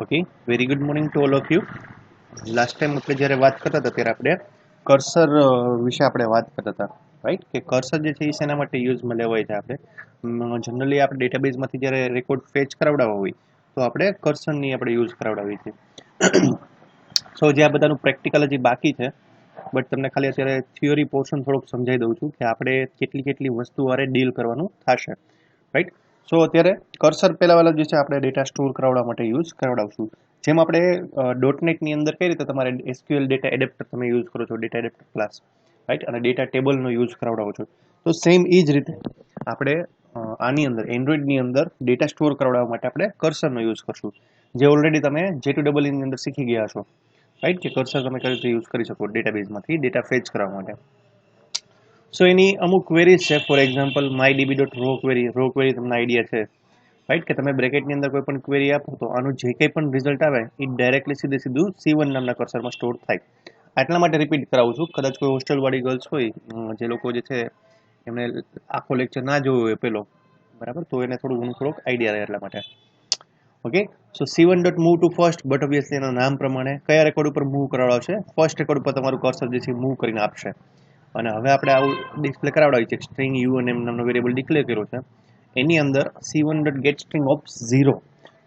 Okay, very good morning to all of you. Last time આપણે જ્યારે વાત કરતા હતા ત્યારે આપણે કર્સર વિશે આપણે વાત કરતા હતા, રાઈટ? કે કર્સર જે છે એ શેના માટે યુઝમાં લેવાય છે? આપણે જનરલી આપણે ડેટાબેઝમાંથી જ્યારે રેકોર્ડ ફેચ કરાવડાવવા હોય તો આપણે કર્સરની આપણે યુઝ કરાવડાવીએ છીએ. સો જે આ બધાનું પ્રેક્ટિકલ હજી બાકી છે, બટ તમને ખાલી અત્યારે થિયોરી પોર્શન થોડુંક સમજાવી દઉં છું કે આપણે કેટલી કેટલી વસ્તુ વારે ડીલ કરવાનું થશે, રાઈટ? સો અત્યારે કર્સર પહેલા વાળા જે છે આપણે ડેટા સ્ટોર કરાવવા માટે યુઝ કરાવડાવશું. જેમ આપણે .NET ની અંદર કઈ રીતે તમારે SQL ડેટા એડેપ્ટર તમે યુઝ કરો છો, ડેટા એડેપ્ટર ક્લાસ, રાઈટ? અને ડેટા ટેબલનો યુઝ કરાવડાવો છો, તો સેમ એ જ રીતે આપણે આની અંદર એન્ડ્રોઈડની અંદર ડેટા સ્ટોર કરાવડાવવા માટે આપણે કર્સરનો યુઝ કરશું, જે ઓલરેડી તમે J2EE ની અંદર શીખી ગયા છો, રાઈટ? કે કર્સર તમે કઈ રીતે યુઝ કરી શકો ડેટાબેઝમાંથી ડેટા ફેચ કરવા માટે. સો એની અમુક ક્વેરીઝ છે. ફોર એક્ઝામ્પલ myDB.રો ક્વેરી તમને આઈડિયા છે, રાઈટ? કે તમે બ્રેકેટની અંદર કોઈ પણ ક્વેરી આપો તો આનું જે કંઈ પણ રિઝલ્ટ આવે એ ડાયરેક્ટલી સીધું C1 નામના કર્સરમાં સ્ટોર થાય. આટલા માટે રિપીટ કરાવું છું, કદાચ કોઈ હોસ્ટેલવાળી ગર્લ્સ હોય જે લોકો જે છે એમને આખો લેક્ચર ના જોયો હોય પેલો, બરાબર, તો એને થોડોક આઈડિયા રહે એટલા માટે. Okay, so C1 dot move to first, but obviously એના નામ પ્રમાણે કયા રેકોર્ડ ઉપર મૂવ કરાવડાવશે? ફર્સ્ટ રેકોર્ડ ઉપર તમારું કર્સર જે છે મૂવ કરીને આપશે. અને હવે આપણે આવું ડિસ્પ્લે કરાવડાવી છે, સ્ટ્રિંગ UNM નામનો વેરિયેબલ ડિક્લેર કર્યો છે, એની અંદર C1 dot gate string of 0.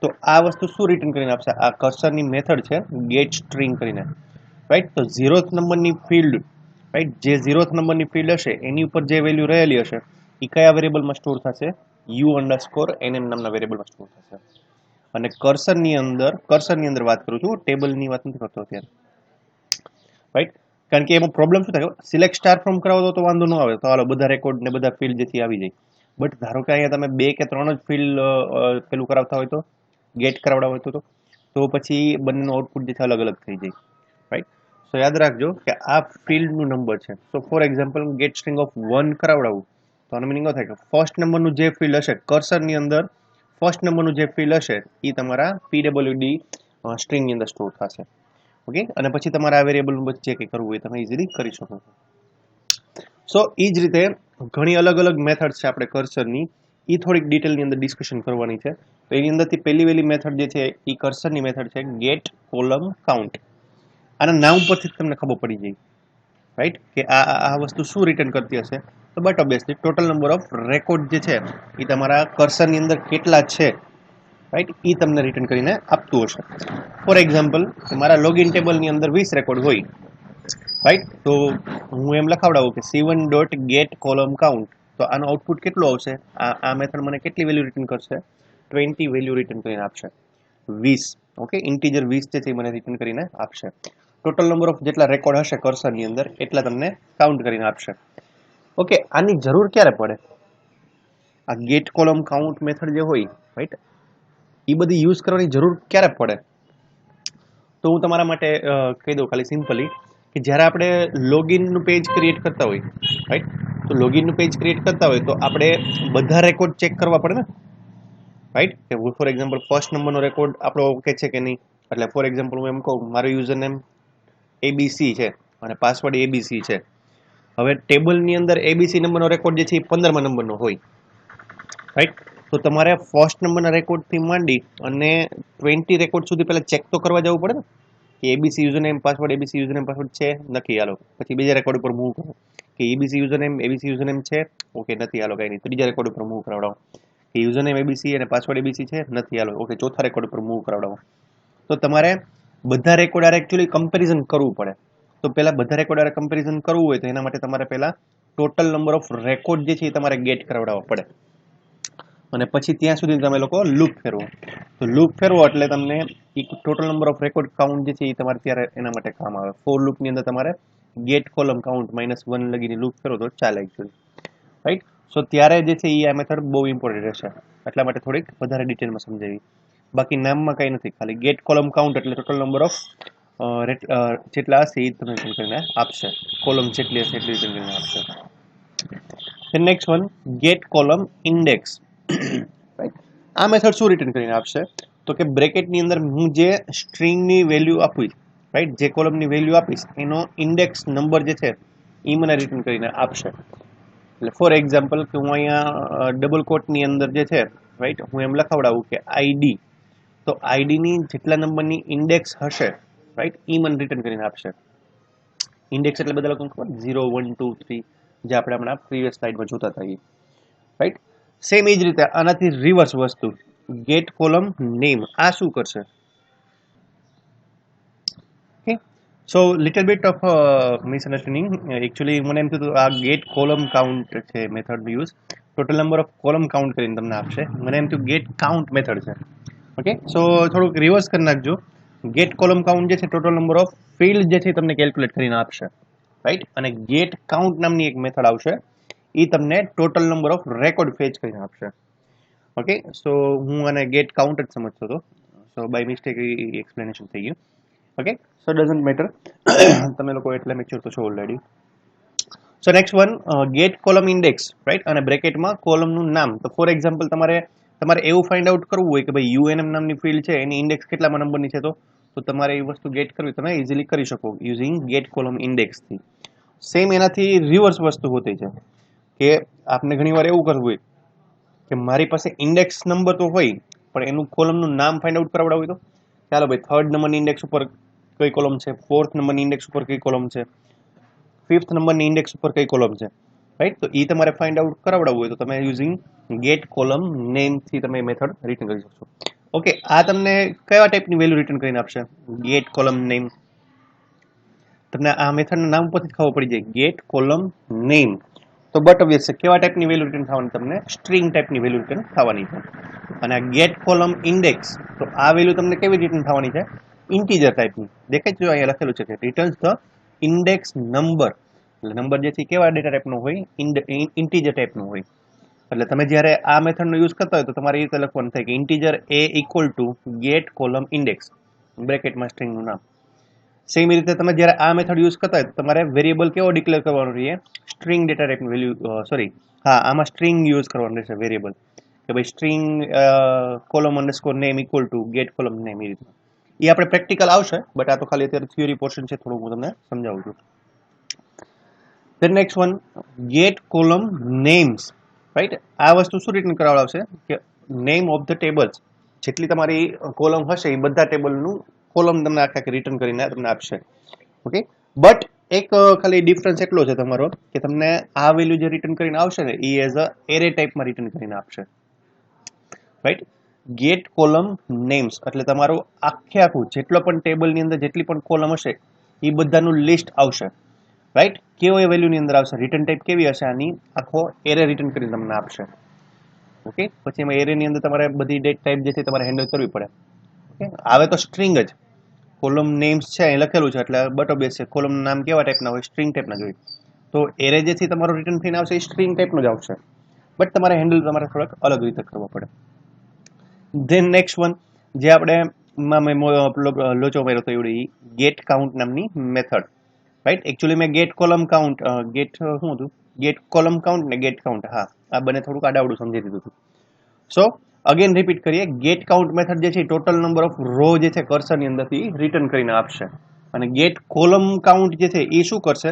તો આ વસ્તુ શું રિટર્ન કરીને આપશે? આ કર્સરની મેથડ છે ગેટ સ્ટ્રિંગ કરીને, રાઈટ? તો 0th નંબરની ફિલ્ડ, રાઈટ, જે 0th નંબરની ફિલ્ડ હશે એની ઉપર જે વેલ્યુ રહેલી હશે એ કયા વેરિયેબલમાં સ્ટોર થશે? U_NM નામના વેરિયેબલમાં સ્ટોર થશે. અને કર્સરની અંદર વાત કરું છું, ટેબલની વાત નથી કરતો અત્યારે, રાઈટ? કારણ કે એમાં પ્રોબ્લેમ શું થાય? સિલેક્ટ સ્ટાર ફ્રોમ કરાવો તો વાંધો ન આવે, તો હાલો બધા રેકોર્ડ ને બધા ફિલ્ડ જેથી આવી જાય. બટ ધારો કે અહીંયા તમે 2 કે 3 જ ફિલ્ડ પેલું કરાવતા હોય તો, ગેટ કરાવડા હોય તો પછી બંનેનો આઉટપુટ જે છે અલગ અલગ થઈ જાય, રાઈટ? સો યાદ રાખજો કે આ ફિલ્ડનું નંબર છે. So for example get string of 1 કરાવડાવું તો આનો મિનિંગ થાય કે ફર્સ્ટ નંબરનું જે ફિલ્ડ હશે કર્સરની અંદર, ફર્સ્ટ નંબરનું જે ફિલ્ડ હશે એ તમારા PWD સ્ટ્રિંગની અંદર સ્ટોર થશે. ઓકે, અને પછી તમારે આ વેરિયેબલ જે કંઈ કરવું હોય તમે ઇઝીલી કરી શકો છો. સો એ જ રીતે ઘણી અલગ અલગ મેથડ છે આપણે કર્સરની, એ થોડીક ડિટેલની અંદર ડિસ્કશન કરવાની છે. તો એની અંદરથી પહેલી મેથડ જે છે એ કર્સરની મેથડ છે ગેટ કોલમ કાઉન્ટ. આના નામ પરથી તમને ખબર પડી જાય, રાઈટ, કે આ વસ્તુ શું રિટર્ન કરતી હશે? તો but obviously total number of record જે છે એ તમારા કર્સરની અંદર કેટલા છે, રાઈટ, એ તમને રિટર્ન કરીને આપતું હશે. ફોર એક્ઝામ્પલ મારા લોગિન ટેબલની અંદર 20 રેકોર્ડ હોય, રાઈટ, તો હું એમ લખાવડાવું કે C1 dot gate column count, તો આનો આઉટપુટ કેટલું આવશે? આ મેથડ મને કેટલી વેલ્યુ રિટર્ન કરશે? 20 વેલ્યુ રિટર્ન કરીને આપશે. 20, ઓકે, ઇન્ટીજર 20 જે છે એ મને રિટર્ન કરીને આપશે. ટોટલ નંબર ઓફ જેટલા રેકોર્ડ હશે કર્સરની અંદર એટલા તમને કાઉન્ટ કરીને આપશે. ઓકે, આની જરૂર ક્યારે પડે? આ ગેટ કોલમ કાઉન્ટ મેથડ જે હોય, રાઈટ, એ બધી યુઝ કરવાની જરૂર ક્યારે પડે? તો હું તમારા માટે કહી દઉં ખાલી સિમ્પલી, કે જ્યારે આપણે લોગિનનું પેજ ક્રિએટ કરતા હોય, રાઈટ, તો લોગિનનું પેજ ક્રિએટ કરતા હોય તો આપણે બધા રેકોર્ડ ચેક કરવા પડે ને, રાઈટ? કે ફોર એક્ઝામ્પલ ફર્સ્ટ નંબરનો રેકોર્ડ આપણો ઓકે છે કે નહીં. એટલે ફોર એક્ઝામ્પલ હું એમ કહું મારો યુઝર નેમ ABC છે અને પાસવર્ડ ABC છે. હવે ટેબલની અંદર ABC નંબરનો રેકોર્ડ જે છે એ 15મા નંબરનો હોય, રાઈટ? તો તમારે ફર્સ્ટ નંબરના રેકોર્ડથી માંડી અને 20 રેકોર્ડ સુધી પહેલા ચેક તો કરવા જવું પડે ને, કે ABC યુઝરનેમ પાસવર્ડ છે નથી, હાલો પછી બીજા રેકોર્ડ ઉપર મૂવ કરો કે ABC યુઝરનેમ છે, ઓકે નથી, હાલો કઈ નહીં, ત્રીજા રેકોર્ડ ઉપર મૂવ કરાવડાવો કે યુઝરનેમ ABC અને પાસવર્ડ ABC છે નથી, હાલો ઓકે ચોથા રેકોર્ડ ઉપર મૂવ કરાવડાવો. તો તમારે બધા રેકોર્ડ આરે એકચ્યુઅલી કમ્પેરિઝન કરવું પડે. તો પહેલા બધા રેકોર્ડ આરે કમ્પેરિઝન કરવું હોય તો એના માટે તમારે પહેલા ટોટલ નંબર ઓફ રેકોર્ડ જે છે એ તમારે ગેટ કરાવડાવવા પડે, અને પછી ત્યાં સુધી તમે લોકો લૂપ ફેરવો. તો લૂપ ફેરવો એટલે તમને total number of record count જે છે એ તમારે ત્યારે એના માટે કામ આવે. ફોર લૂપની અંદર તમારે ગેટ કોલમ કાઉન્ટ -1 લગીની લૂપ ફેરવો તો ચાલે એકચ્યુઅલી, રાઈટ? સો ત્યારે જે છે એ આ મેથડ બહુ ઇમ્પોર્ટન્ટ રહેશે, એટલા માટે થોડીક વધારે ડિટેલમાં સમજાવી. બાકી નામમાં કંઈ નથી, ખાલી ગેટ કોલમ કાઉન્ટ એટલે ટોટલ નંબર ઓફ જેટલા હશે એ તમને રિટર્ન કરીને આપશે, કોલમ જેટલી હશે એટલી રિટર્ન કરીને આપશે. Next one get column index, right? આ મેથડ શું રિટર્ન કરીને આપશે? તો કે બ્રેકેટની અંદર હું જે સ્ટ્રિંગની વેલ્યુ આપીશ, રાઈટ, જે કોલમની વેલ્યુ આપીશ એનો ઇન્ડેક્સ નંબર જે છે એ મને રિટર્ન કરીને આપશે. એટલે ફોર એક્ઝામ્પલ કે હું અહીંયા ડબલ કોટની અંદર જે છે, રાઈટ, હું એમ લખાવડાવું કે ID, તો આઈડી ની જેટલા નંબરની ઇન્ડેક્સ હશે, રાઈટ, એ મને રિટર્ન કરીને આપશે. ઇન્ડેક્સ એટલે બધા લોકોને ખબર 0 1 2 3 જે આપણે હમણાં પ્રીવિયસ સ્લાઇડમાં જોતા હતા, રાઈટ. સેમ એ જ રીતે આનાથી રિવર્સ વસ્તુ, ગેટ કોલમ નેમ, આ શું કરશે? Okay, so little bit of misunderstanding. Actually મને એમ થયું આ ગેટ કોલમ કાઉન્ટ છે મેથડનો use, total number of column count કરીને તમને આપશે. મને એમ થયું ગેટ કાઉન્ટ મેથડ છે. ઓકે, સો થોડુંક રિવર્સ કરી નાખજો. ગેટ કોલમ કાઉન્ટ જે છે ટોટલ નંબર ઓફ ફિલ્ડ જે છે તમને કેલ્ક્યુલેટ કરીને આપશે, રાઈટ. અને ગેટ કાઉન્ટ નામની એક મેથડ આવશે, એ તમને total number of record fetch કરીને આપશે. ઓકે, સો હું આને ગેટ કાઉન્ટ જ સમજતો હતો, સો બાય મિસ્ટેક એક્સપ્લેનેશન થઈ ગયું. ઓકે, સો ડઝન્ટ મેટર, તમે લોકો એટલે મેચ્યોર તો છો already. So next one, get column index, right, અને બ્રેકેટમાં કોલમનું નામ. તો ફોર એક્ઝામ્પલ તમારે એવું ફાઇન્ડ આઉટ કરવું હોય કે ભાઈ યુએનએમ નામની ફિલ્ડ છે એની ઇન્ડેક્સ કેટલામાં નંબરની છે, તો તમારે એ વસ્તુ ગેટ કરવી તમે ઇઝીલી કરી શકો યુઝિંગ ગેટ કોલમ ઇન્ડેક્સથી. સેમ એનાથી રિવર્સ વસ્તુ હોતી છે કે આપને ઘણીવાર એવું કરવું હોય કે મારી પાસે ઇન્ડેક્સ નંબર તો હોય પણ એનું કોલમનું નામ ફાઇન્ડ આઉટ કરાવડાવું હોય, તો ચાલો ભાઈ થર્ડ નંબરની ઇન્ડેક્સ ઉપર કઈ કોલમ છે, ફોર્થ નંબરની ઇન્ડેક્સ ઉપર કઈ કોલમ છે, ફિફ્થ નંબરની ઇન્ડેક્સ ઉપર કઈ કોલમ છે, રાઈટ. તો એ તમારે ફાઇન્ડ આઉટ કરાવડાવવું હોય તો તમે યુઝિંગ ગેટ કોલમ નેમ થી તમે મેથડ રિટર્ન કરી શકશો. ઓકે, આ તમને કયા ટાઈપની વેલ્યુ રિટર્ન કરીને આપશે? Get column name. તમને આ મેથડના નામ પરથી ખબર પડી જાય, ગેટ કોલમ નેમ. તો બટ ઓબ્વિયસ છે કેવા ટાઈપની વેલ્યુ રિટર્ન થવાની? તમને સ્ટ્રિંગ ટાઈપની વેલ્યુ રિટર્ન થવાની છે. અને આ ગેટ કોલમ ઇન્ડેક્સ, તો આ વેલ્યુ તમને કેવી રિટર્ન થવાની છે? ઇન્ટીજર ટાઈપની. દેખાય છે અહીંયા લખેલું છે કે રિટર્ન્સ ધ ઇન્ડેક્સ નંબર. એટલે નંબર જે છે કેવા ડેટા ટાઈપનો હોય? ઇન્ટીજર ટાઈપનો હોય. એટલે તમે જ્યારે આ મેથડનો યુઝ કરતા હોય તો તમારે એ રીતે લખવાનું થાય કે integer A equal to get column index, બ્રેકેટમાં સ્ટ્રિંગનું નામ. સેમ રીતે તમે જ્યારે આ મેથડ યુઝ કરતા હોય તો તમારે વેરિયેબલ કેવો ડિક્લેર કરવાનો રહે? સ્ટ્રિંગ ડેટા ટાઈપની વેલ્યુ, સોરી, હા, આમાં સ્ટ્રિંગ યુઝ કરવાનું રહેશે વેરિયેબલ, કે ભાઈ string column underscore name equal to get column name. એ રીતે એ આપણે પ્રેક્ટિકલ આવશે, બટ આ તો ખાલી અત્યારે થિયરી પોર્શન છે, થોડું હું તમને સમજાવું છું. Then next one, get column names, right. આ વસ્તુ શું રિટર્ન કરાવડાવશે કે નેમ ઓફ ધ ટેબલ્સ, જેટલી તમારી કોલમ હશે એ બધા ટેબલનું કોલમ તમને આખા રિટર્ન કરીને તમને આપશે. ઓકે, બટ એક ખાલી ડિફરન્સ એટલો છે તમારો કે તમને આ વેલ્યુ જે રિટર્ન કરીને આવશે ને એ એઝ અ એરે ટાઈપમાં રિટર્ન કરીને આપશે, રાઈટ. ગેટ કોલમ નેમ્સ એટલે તમારું આખું જેટલો પણ ટેબલની અંદર જેટલી પણ કોલમ હશે એ બધાનું લિસ્ટ આવશે, રાઈટ. કેવો એ વેલ્યુની અંદર આવશે? રિટર્ન ટાઈપ કેવી હશે આની? આખો એરે રિટર્ન કરીને તમને આપશે. ઓકે, પછી એમાં એરેની અંદર તમારે બધી ડેટ ટાઈપ જે છે તમારે હેન્ડલ કરવી પડે. ઓકે, આવે તો સ્ટ્રિંગ જ. કોલમ નેમ્સ છે એ લખેલું છે એટલે બટ ઓબ્વિયસ છે કોલમનું નામ કેવા ટાઈપના હોય? સ્ટ્રિંગ ટાઈપના જોઈએ. તો એરે જે છે તમારો રિટર્ન થઈને આવશે એ સ્ટ્રિંગ ટાઈપનો જ આવશે, બટ તમારે હેન્ડલ તમારે થોડાક અલગ રીતે કરવો પડે. ધેન નેક્સ્ટ વન, જે આપણે લોચો માર્યો તો એવડી ગેટ કાઉન્ટ નામની મેથડ, રાઈટ. એકચ્યુઅલી મેં ગેટ કોલમ કાઉન્ટ, ગેટ શું હતું? ગેટ કોલમ કાઉન્ટ ને ગેટ કાઉન્ટ, હા, આ બંને થોડુંક આડાવડું સમજી દીધું હતું. સો અગેન રિપીટ કરીએ, ગેટ કાઉન્ટ મેથડ જે છે ટોટલ નંબર ઓફ રો જે છે કર્સરની અંદરથી રિટર્ન કરીને આપશે. અને ગેટ કોલમ કાઉન્ટ જે છે એ શું કરશે?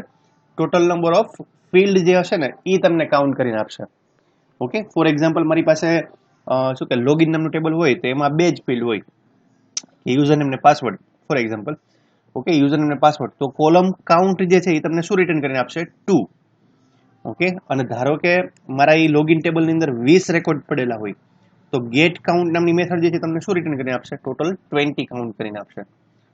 ટોટલ નંબર ઓફ ફિલ્ડ જે હશે ને એ તમને કાઉન્ટ કરીને આપશે. ઓકે, ફોર એક્ઝામ્પલ મારી પાસે શું કે લોગિન નામનું ટેબલ હોય તો એમાં બે જ ફિલ્ડ હોય, યુઝર નેમ ને password, for example. Okay, user name ને પાસવર્ડ, તો કોલમ કાઉન્ટ જે છે એ તમને શું રિટર્ન કરીને આપશે? 2. ઓકે, અને ધારો કે મારા એ લોગિન ટેબલની અંદર 20 રેકોર્ડ પડેલા હોય તો ગેટ કાઉન્ટ નામની મેથડ જે છે તમને શું રિટર્ન કરીને આપશે? ટોટલ 20 કાઉન્ટ કરીને આપશે.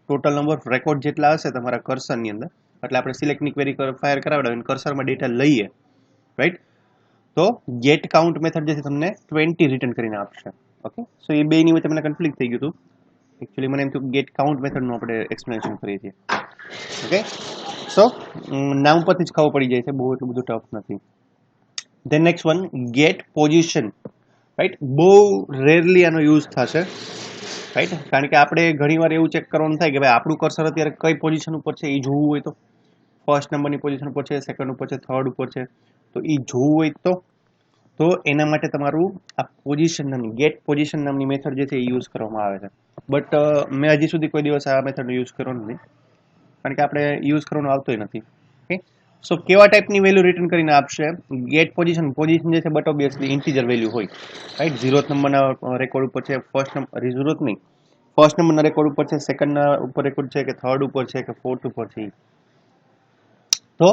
ટોટલ નંબર ઓફ રેકોર્ડ જેટલા હશે તમારા કર્સરની અંદર, એટલે આપણે સિલેક્ટની ક્વેરી ફાયર કરાવડાવીને કર્સરમાં ડેટા લઈએ, રાઈટ. તો ગેટ કાઉન્ટ મેથડ જે છે તમને 20 રિટર્ન કરીને આપશે. ઓકે, સો એ બેની વચ્ચે મને કન્ફ્લિક્ટ થઈ ગયું હતું. એકચ્યુઅલી મને એમ થયું ગેટ કાઉન્ટ મેથડનું આપણે એક્સપ્લેનેશન કરીએ છીએ. ઓકે, સો નામ પરથી જ ખબર પડી જાય છે, બહુ એટલું બધું ટફ નથી. Then next one, get position, right. બહુ રેરલી આનો યુઝ થશે, રાઈટ, કારણ કે આપણે ઘણીવાર એવું ચેક કરવાનું થાય કે ભાઈ આપણું કર્સર અત્યારે કઈ પોઝિશન ઉપર છે એ જોવું હોય તો ફર્સ્ટ નંબરની પોઝિશન ઉપર છે, સેકન્ડ ઉપર છે, થર્ડ ઉપર છે, તો એ જોવું હોય તો એના માટે તમારું આ પોઝિશન નામની ગેટ પોઝિશન નામની મેથડ જે છે એ યુઝ કરવામાં આવે છે. બટ મેં હજી સુધી કોઈ દિવસ આ મેથડનો યુઝ કર્યો નથી, કારણ કે આપણે યુઝ કરવાનો આવતો નથી. ઓકે, સો કેવા ટાઈપની વેલ્યુ રિટર્ન કરીને આપશે? ગેટ પોઝિશન જે છે બટ ઓબ્વિયસલી ઇન્ટીજર વેલ્યુ હોય, રાઈટ. 0th નંબરના રેકોર્ડ ઉપર છે, ફર્સ્ટ નંબર 0th નહીં, ફર્સ્ટ નંબરના રેકોર્ડ ઉપર છે, સેકન્ડના ઉપર રેકોર્ડ છે, કે થર્ડ ઉપર છે, કે ફોર્થ ઉપર છે. તો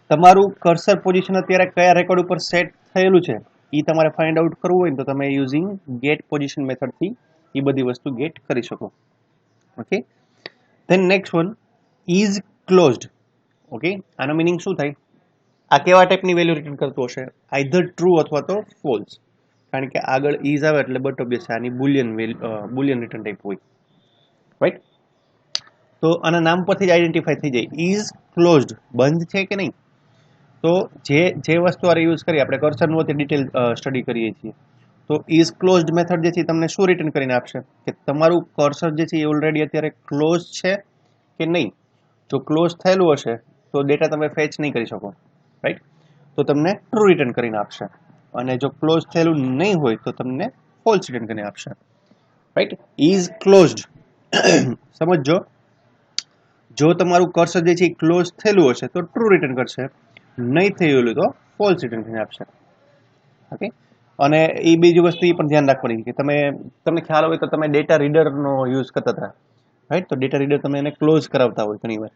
તમારું કર્સર પોઝિશન અત્યારે કયા રેકોર્ડ ઉપર સેટ થયેલું છે એ તમારે ફાઇન્ડ આઉટ કરવું હોય ને તો તમે યુઝિંગ ગેટ પોઝિશન મેથડથી એ બધી વસ્તુ ગેટ કરી શકો. Okay, than next one is closed. Okay, આનો મિનિંગ શું થાય? આ કેવા ટાઈપની વેલ્યુ રિટર્ન કરતું હશે? આઈધર ટ્રુ અથવા તો ફોલ્સ, કારણ કે આગળ ઇઝ આવે એટલે બટ ઓબ્વિયસ આની બુલિયન રિટર્ન ટાઈપ હોય, રાઈટ? તો આના નામ પરથી જ આઈડેન્ટિફાઈ થઈ જાય, ઇઝ ક્લોઝડ, બંધ છે કે નહીં. તો જે વસ્તુ આરે યુઝ કરી આપણે કર્સરનું તે ડિટેલ સ્ટડી કરીએ છીએ. તો ઇઝ ક્લોઝડ મેથડ જે છે તમને શું રિટર્ન કરીને આપશે કે તમારું કર્સર જે છે એ ઓલરેડી અત્યારે ક્લોઝ છે કે નહીં. જો ક્લોઝ થયેલું હશે તો ડેટા તમે ફેચ નહીં કરી શકો, રાઈટ? તો તમને ટ્રુ રિટર્ન કરીને આપશે, અને જો ક્લોઝ થયેલું નહીં હોય તો તમને ફોલ્સ રિટર્ન કરીને આપશે, રાઈટ? ઇઝ ક્લોઝડ સમજો, જો તમારું કર્સર જે છે એ ક્લોઝ થયેલું હશે તો ટ્રુ રિટર્ન કરશે, નહીં થયેલું તો ફોલ્સ રિટર્ન કરીને આપશે. ઓકે, અને એ બીજી વસ્તુ એ પણ ધ્યાન રાખવાની કે તમને ખ્યાલ હોય તો તમે ડેટા રીડરનો યુઝ કરતા હતા, રાઈટ? તો ડેટા રીડર તમે એને ક્લોઝ કરાવતા હોય ઘણી વાર,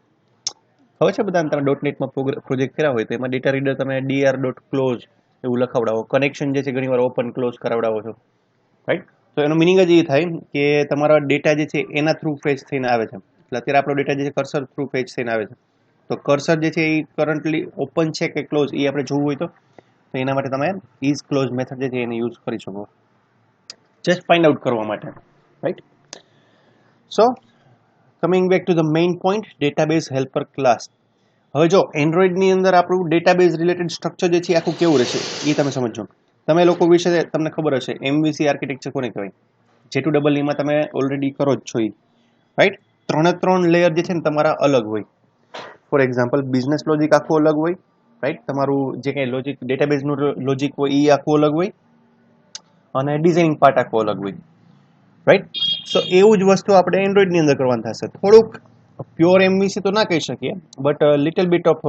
ખબર છે બધાને? તમે .NETમાં પ્રોજેક્ટ કર્યા હોય તો એમાં ડેટા રીડર તમે dr.close એવું લખાવડાવો, કનેક્શન જે છે ઘણી વાર ઓપન ક્લોઝ કરાવડાવો છો, રાઈટ? તો એનો મિનિંગ જ એ થાય કે તમારા ડેટા જે છે એના થ્રુ ફેચ થઈને આવે છે. એટલે અત્યારે આપણો ડેટા જે છે કર્સર થ્રુ ફેચ થઈને આવે છે. તો કર્સર જે છે એ કરન્ટલી ઓપન છે કે ક્લોઝ એ આપણે જોવું હોય તો એના માટે તમે ઇઝ ક્લોઝ મેથડ જે છે એને યુઝ કરી શકો, જસ્ટ ફાઇન્ડ આઉટ કરવા માટે, right? So coming back to the main point, database helper class. હવે જો એન્ડ્રોઈડની અંદર આપણું ડેટાબેઝ રિલેટેડ સ્ટ્રક્ચર જે છે આખું કેવું રહેશે એ તમે સમજો. તમે લોકો વિશે તમને ખબર હશે MVC આર્કિટેક્ચર કોને કહેવાય? J2EE તમે ઓલરેડી કરો જ છો, રાઈટ? 3 લેયર જે છે ને તમારા અલગ હોય. ફોર એક્ઝામ્પલ બિઝનેસ લોજિક આખું અલગ હોય, રાઈટ? તમારું જે કંઈ લોજિક ડેટાબેઝનું લોજિક હોય એ આખું અલગ હોય, અને ડિઝાઇનિંગ પાર્ટ આખું અલગ હોય, રાઈટ? સો એવું જ વસ્તુ આપણે એન્ડ્રોઈડની અંદર કરવાનું થશે. થોડુંક પ્યોર MVC તો ના કહી શકીએ, but little bit of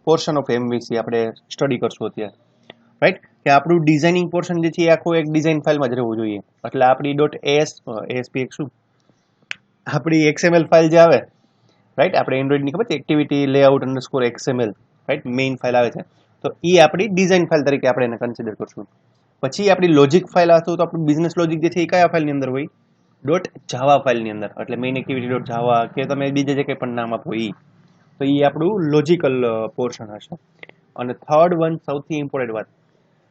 portion of MVC આપણે સ્ટડી કરશું અત્યારે, રાઈટ? કે આપણું ડિઝાઇનિંગ પોર્શન જે છે એ આખું એક ડિઝાઇન ફાઇલમાં જ રહેવું જોઈએ. એટલે આપણી .ASP શું આપણી XML ફાઇલ જે આવે, રાઈટ? આપણે એન્ડ્રોઈડની ખબર છે activity layout _XML, right? Main file આવે છે, તો એ આપણી ડિઝાઇન ફાઇલ તરીકે આપણે એને કન્સિડર કરશું. પછી આપણી લોજિક ફાઇલ આવશે તો આપણું બિઝનેસ લોજિક જે છે એ કયા ફાઇલની અંદર હોય? .java ફાઇલની અંદર. એટલે મેઇન એક્ટિવિટી .java કે તમે બીજે જે કંઈ પણ નામ આપો એ, તો એ આપણું લોજિકલ પોર્શન હશે. અને થર્ડ વન સૌથી ઇમ્પોર્ટન્ટ વાત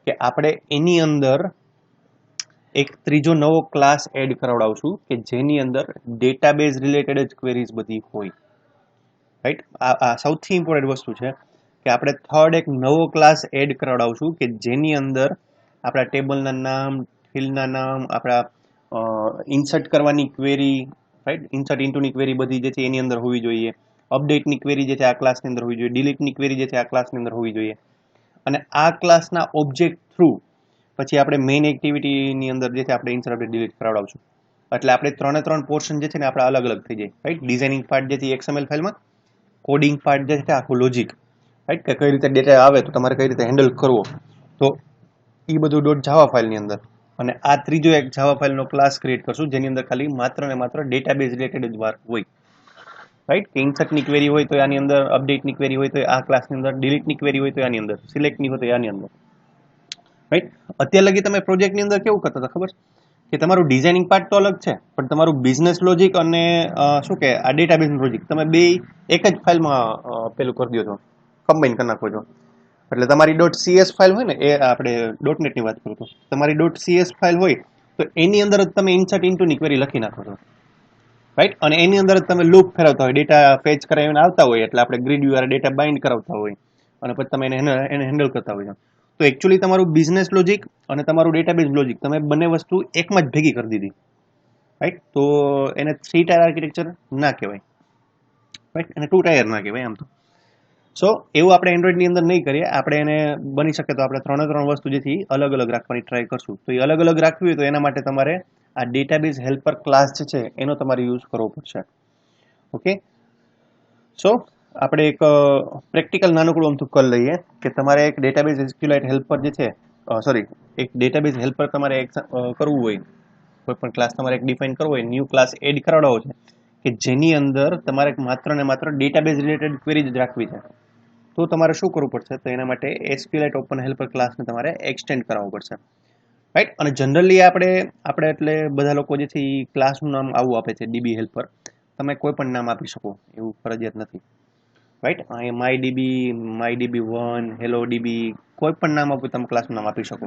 કે આપણે એની અંદર એક ત્રીજો નવો ક્લાસ એડ કરાવડાવશું કે જેની અંદર ડેટાબેઝ રિલેટેડ જ ક્વેરીઝ બધી હોય, રાઈટ? આ સૌથી ઇમ્પોર્ટન્ટ વસ્તુ છે કે આપણે થર્ડ એક નવો ક્લાસ એડ કરાવડાવશું કે જેની અંદર આપણા ટેબલના નામ, ફિલ્ડના નામ, આપણા ઇન્સર્ટ કરવાની ક્વેરી, રાઈટ? ઇન્સર્ટ ઇન્ટુની ક્વેરી બધી જે છે એની અંદર હોવી જોઈએ. અપડેટની ક્વેરી જે છે આ ક્લાસની અંદર હોવી જોઈએ. ડિલીટની ક્વેરી જે છે આ ક્લાસની અંદર હોવી જોઈએ. અને આ ક્લાસના ઓબ્જેક્ટ થ્રુ પછી આપણે મેઇન એક્ટિવિટીની અંદર જે છે આપણે ઇન્સર્ટ અપડેટ ડિલીટ કરાવડાવશું. એટલે આપણે 3 પોર્શન જે છે ને આપણે અલગ અલગ થઈ જાય, રાઈટ? ડિઝાઇનિંગ પાર્ટ જે છે XML ફાઇલમાં, કોડિંગ પાર્ટ જે છે આખું લોજિક, રાઈટ? કે કઈ રીતે ડેટા આવે તો તમારે કઈ રીતે હેન્ડલ કરવો, તો એ બધું .java ફાઇલની અંદર. અને આ ત્રીજો એક જાવા ફાઇલનો ક્લાસ ક્રિએટ કરશું જેની અંદર ખાલી માત્ર ને માત્ર ડેટાબેઝ રિલેટેડ જ વાત હોય, રાઈટ? કે ઇન્સર્ટની ક્વેરી હોય તો આની અંદર, અપડેટની ક્વેરી હોય તો આ ક્લાસની અંદર, ડિલીટની ક્વેરી હોય તો આની અંદર, સિલેક્ટની હોય તો આની અંદર, રાઈટ? અત્યાર લગી તમે પ્રોજેક્ટની અંદર કેવું કરતા હતા ખબર કે તમારું ડિઝાઇનિંગ પાર્ટ તો અલગ છે પણ તમારું બિઝનેસ લોજિક અને શું કે આ ડેટાબેઝ લોજિક તમે બે એક જ ફાઇલમાં પેલું કરી દો છો, કમ્બાઈન કરી નાખો છો. એટલે તમારી .cs ફાઇલ હોય ને, એ આપણે .NET ની વાત કરું તો તમારી .cs ફાઇલ હોય તો એની અંદર જ તમે ઇન્સર્ટ ઇન્ટુની ક્વેરી લખી નાખો છો, રાઈટ? અને એની અંદર જ તમે લૂપ ફેરવતા હોય, ડેટા ફેચ કરાવીને આવતા હોય એટલે આપણે ગ્રીડ દ્વારા ડેટા બાઇન્ડ કરાવતા હોય અને પછી તમે એને હેન્ડલ કરતા હોય. તો એકચ્યુઅલી તમારું બિઝનેસ લોજિક અને તમારું ડેટાબેઝ લોજિક તમે બંને વસ્તુ એકમાં જ ભેગી કરી દીધી, રાઈટ? તો એને 3 ટાયર આર્કિટેક્ચર ના કહેવાય, રાઈટ? અને 2 ટાયર ના કહેવાય આમ તો. સો એવું આપણે એન્ડ્રોઈડની અંદર નહીં કરીએ, આપણે એને બની શકે તો આપણે 3 વસ્તુ જેથી અલગ અલગ રાખવાની ટ્રાય કરશું. તો એ અલગ અલગ રાખવી હોય તો એના માટે તમારે આ ડેટાબેઝ હેલ્પર ક્લાસ જે છે એનો તમારે યુઝ કરવો પડશે. ઓકે, સો આપણે એક પ્રેક્ટિકલ નાનકડું અમથું કરી લઈએ કે તમારે એક ડેટાબેઝ SQLite હેલ્પર જે છે એક ડેટાબેઝ હેલ્પર તમારે કરવું હોય કોઈ પણ ક્લાસ તમારે એક ડિફાઇન કરવો હોય, ન્યૂ ક્લાસ એડ કરાવડાવો છે કે જેની અંદર તમારે માત્ર ને માત્ર ડેટાબેઝ રિલેટેડ ક્વેરી જ રાખવી છે, તો તમારે શું કરવું પડશે? તો એના માટે SQLite ઓપન હેલ્પર ક્લાસને તમારે એક્સટેન્ડ કરાવવું પડશે, રાઈટ? અને જનરલી આપણે એટલે બધા લોકો જે છે એ ક્લાસનું નામ આવું આપે છે, DB હેલ્પર. તમે કોઈ પણ નામ આપી શકો, એવું ફરજિયાત નથી, રાઈટ? અહીં MyDB1, HelloDB, કોઈ પણ નામ આપો, તમે ક્લાસનું નામ આપી શકો,